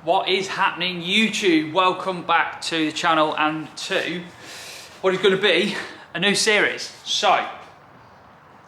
What is happening, YouTube? Welcome back to the channel and to what is going to be a new series. So,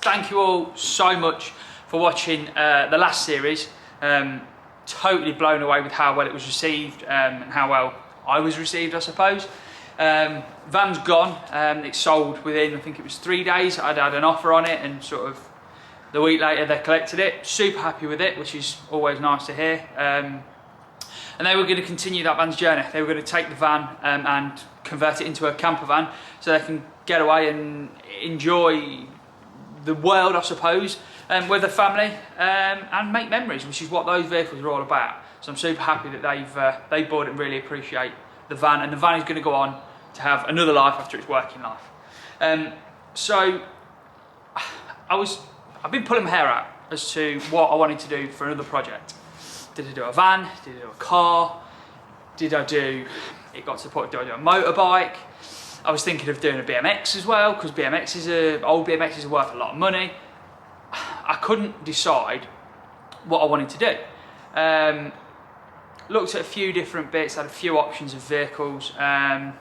thank you all so much for watching the last series. Totally blown away with how well it was received and how well I was received, I suppose. Van's gone. It sold within, I think it was 3 days. I'd had an offer on it, and sort of the week later they collected it. Super happy with it, which is always nice to hear. And they were going to continue that van's journey. They were going to take the van and convert it into a camper van so they can get away and enjoy the world, I suppose, with their family and make memories, which is what those vehicles are all about. So I'm super happy that they've bought it and really appreciate the van, and the van is going to go on to have another life after its working life. So I've been pulling my hair out as to what I wanted to do for another project. Did I do a van? Did I do a car? Did I do, it got to the point, did I do a motorbike? I was thinking of doing a BMX as well, because old BMXs are worth a lot of money. I couldn't decide what I wanted to do. Looked at a few different bits, had a few options of vehicles, and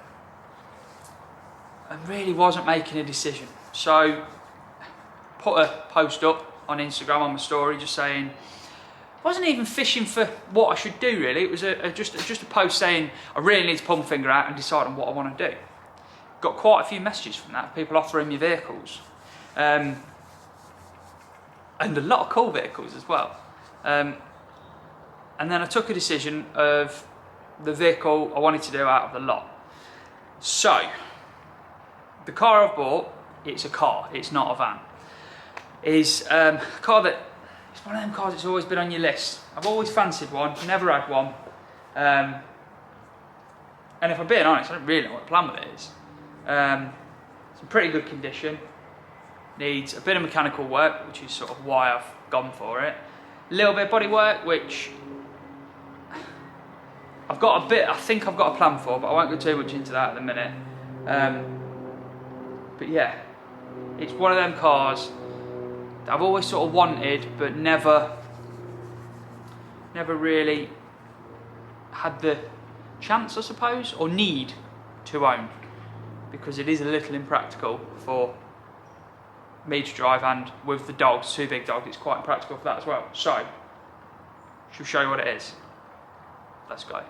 really wasn't making a decision. So, put a post up on Instagram on my story just saying, wasn't even fishing for what I should do really. It was just a post saying I really need to pull my finger out and decide on what I want to do. Got quite a few messages from that, people offering me vehicles, and a lot of cool vehicles as well. And then I took a decision of the vehicle I wanted to do out of the lot. So the car I've bought, it's a car, it's not a van. Is a car that, it's one of them cars that's always been on your list. I've always fancied one, never had one. And if I'm being honest, I don't really know what the plan with it is. It's in pretty good condition. Needs a bit of mechanical work, which is sort of why I've gone for it. A little bit of body work, which I think I've got a plan for, but I won't go too much into that at the minute. But yeah, it's one of them cars that I've always sort of wanted, but never really had the chance, I suppose, or need to own, because it is a little impractical for me to drive, and with the dogs, 2 big dogs, it's quite impractical for that as well. So, she'll show you what it is. Let's go.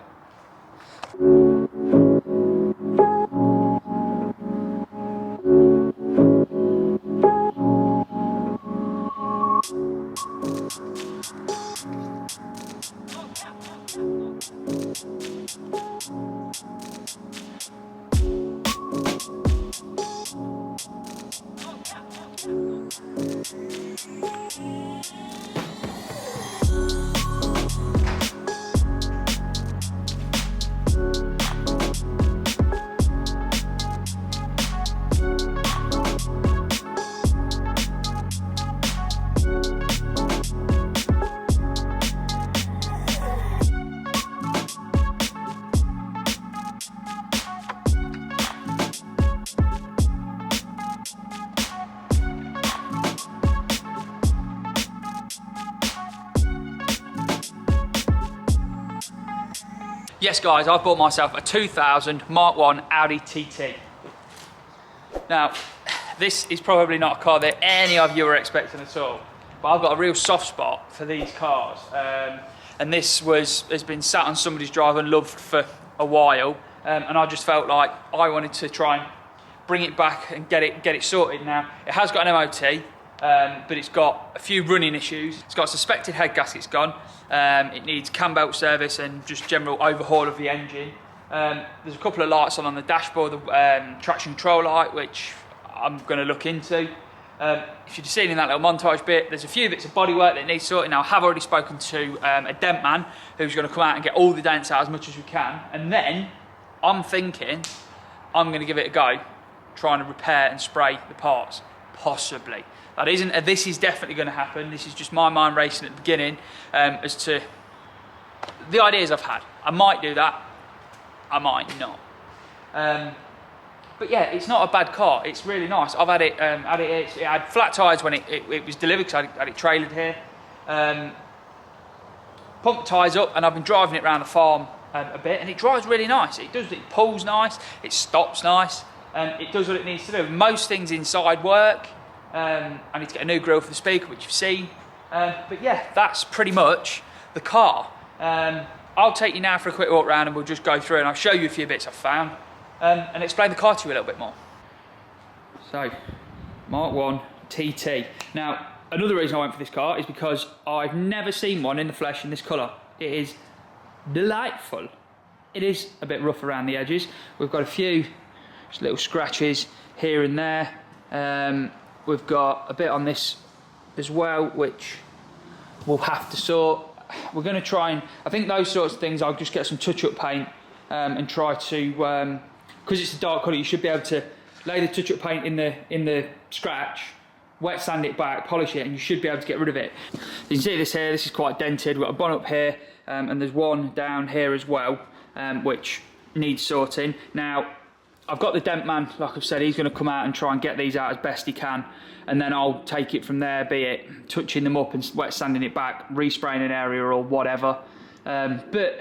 Yes guys, I've bought myself a 2000 Mark 1 Audi TT. Now, this is probably not a car that any of you are expecting at all, but I've got a real soft spot for these cars. And this has been sat on somebody's drive and loved for a while, and I just felt like I wanted to try and bring it back and get it sorted. Now, it has got an MOT, but it's got a few running issues. It's got a suspected head gasket's gone. It needs cam belt service and just general overhaul of the engine. There's a couple of lights on the dashboard, the traction control light, which I'm going to look into. If you've seen in that little montage bit, there's a few bits of bodywork that needs sorting. Now, I have already spoken to a dent man who's going to come out and get all the dents out as much as we can. And then I'm thinking I'm going to give it a go, trying to repair and spray the parts, possibly. This is definitely going to happen. This is just my mind racing at the beginning as to the ideas I've had. I might do that, I might not. But yeah, it's not a bad car. It's really nice. I've had it. It had flat tyres when it was delivered because I had it trailered here. pumped the tyres up and I've been driving it around the farm a bit, and it drives really nice. It pulls nice, it stops nice, it does what it needs to do. Most things inside work. I need to get a new grille for the speaker, which you've seen. But yeah, that's pretty much the car. I'll take you now for a quick walk around and we'll just go through and I'll show you a few bits I've found and explain the car to you a little bit more. So, Mark 1 TT. Now, another reason I went for this car is because I've never seen one in the flesh in this colour. It is delightful. It is a bit rough around the edges. We've got a few just little scratches here and there. We've got a bit on this as well, which we'll have to sort. We're going to try and, I think those sorts of things, I'll just get some touch-up paint and try to, because it's a dark colour, you should be able to lay the touch-up paint in the scratch, wet sand it back, polish it, and you should be able to get rid of it. You can see this here, this is quite dented. We've got a bonnet up here, and there's one down here as well, which needs sorting. Now, I've got the dent man, like I've said, he's going to come out and try and get these out as best he can, and then I'll take it from there, be it touching them up and wet sanding it back, respraying an area or whatever. But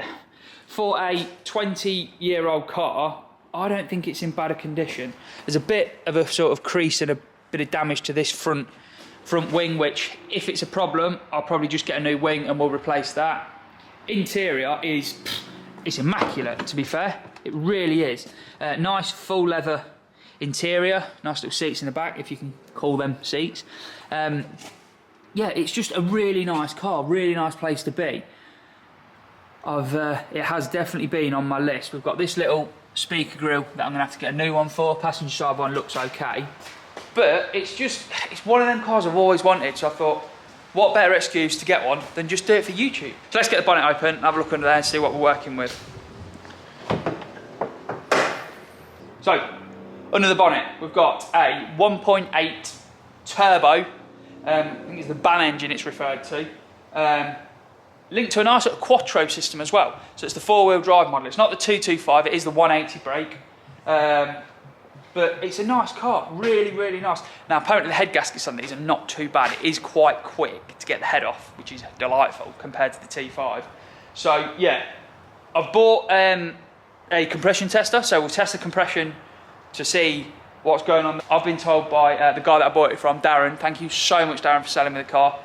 for a 20-year-old car, I don't think it's in bad a condition. There's a bit of a sort of crease and a bit of damage to this front wing, which if it's a problem, I'll probably just get a new wing and we'll replace that. Interior is, it's immaculate, to be fair. It really is. Nice full leather interior, nice little seats in the back, if you can call them seats. Yeah, it's just a really nice car, really nice place to be. It has definitely been on my list. We've got this little speaker grille that I'm gonna have to get a new one for. Passenger side one looks okay, but it's one of them cars I've always wanted, so I thought, what better excuse to get one than just do it for YouTube. So let's get the bonnet open, have a look under there and see what we're working with. So, under the bonnet, we've got a 1.8 turbo, I think it's the BAM engine it's referred to, linked to a nice sort of quattro system as well. So it's the 4-wheel drive model. It's not the 225, it is the 180 brake. But it's a nice car, really, really nice. Now, apparently the head gaskets on these are not too bad. It is quite quick to get the head off, which is delightful compared to the T5. So, yeah, I've bought a compression tester, so we'll test the compression to see what's going on. I've been told by the guy that I bought it from, Darren, thank you so much, Darren, for selling me the car.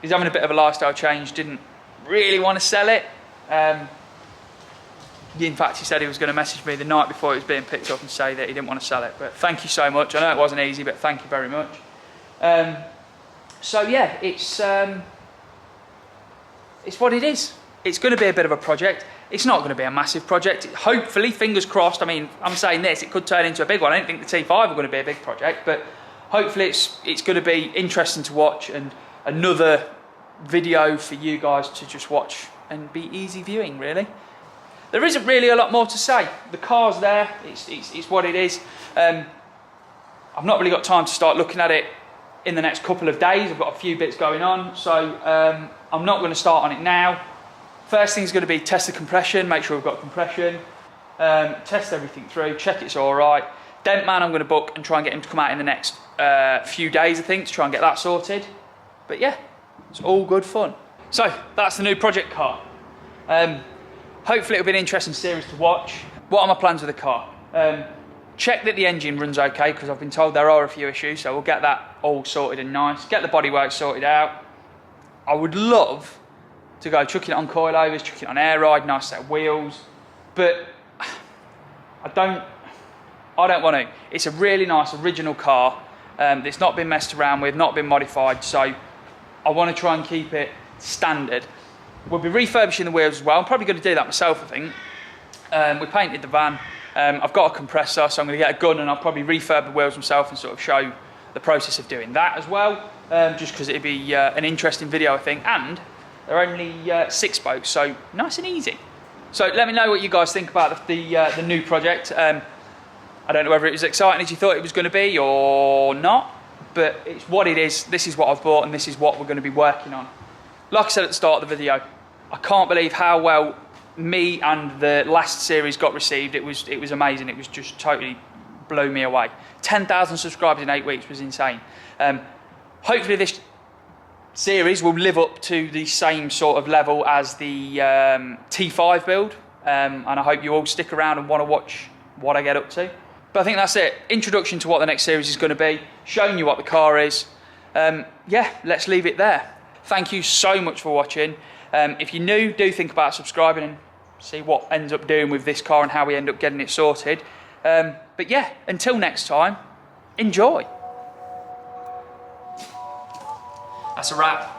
He's having a bit of a lifestyle change, didn't really want to sell it. In fact, he said he was going to message me the night before it was being picked up and say that he didn't want to sell it. But thank you so much. I know it wasn't easy, but thank you very much. So yeah, it's what it is. It's going to be a bit of a project. It's not going to be a massive project. Hopefully, fingers crossed. I mean, I'm saying this, it could turn into a big one. I don't think the T5 are going to be a big project, but hopefully it's going to be interesting to watch and another video for you guys to just watch and be easy viewing, really. There isn't really a lot more to say. The car's there, it's what it is. I've not really got time to start looking at it in the next couple of days. I've got a few bits going on, so I'm not going to start on it now. First thing is going to be test the compression, make sure we've got compression, test everything through, check it's all right. Dent man I'm going to book and try and get him to come out in the next few days, I think, to try and get that sorted. But yeah, it's all good fun. So that's the new project car. Hopefully it'll be an interesting series to watch. What are my plans with the car? Check that the engine runs okay, because I've been told there are a few issues, so we'll get that all sorted and nice. Get the bodywork sorted out. I would love to go chucking it on coilovers, chucking it on air ride, nice set of wheels, but I don't want to. It's a really nice original car that's not been messed around with, not been modified, so I want to try and keep it standard. We'll be refurbishing the wheels as well. I'm probably going to do that myself, I think. We painted the van. I've got a compressor, so I'm going to get a gun and I'll probably refurb the wheels myself and sort of show the process of doing that as well, just because it'd be an interesting video, I think. And they're only 6 spokes, so nice and easy. So let me know what you guys think about the new project. I don't know whether it was exciting as you thought it was going to be or not, but it's what it is. This is what I've bought and this is what we're going to be working on. Like I said at the start of the video, I can't believe how well me and the last series got received. It was amazing. It was just totally blew me away. 10,000 subscribers in 8 weeks was insane. Hopefully this series will live up to the same sort of level as the T5 build, and I hope you all stick around and want to watch what I get up to. But I think that's it. Introduction to what the next series is going to be, showing you what the car is. Yeah, let's leave it there. Thank you so much for watching. If you're new, do think about subscribing and see what ends up doing with this car and how we end up getting it sorted. But yeah, until next time, enjoy. That's a wrap.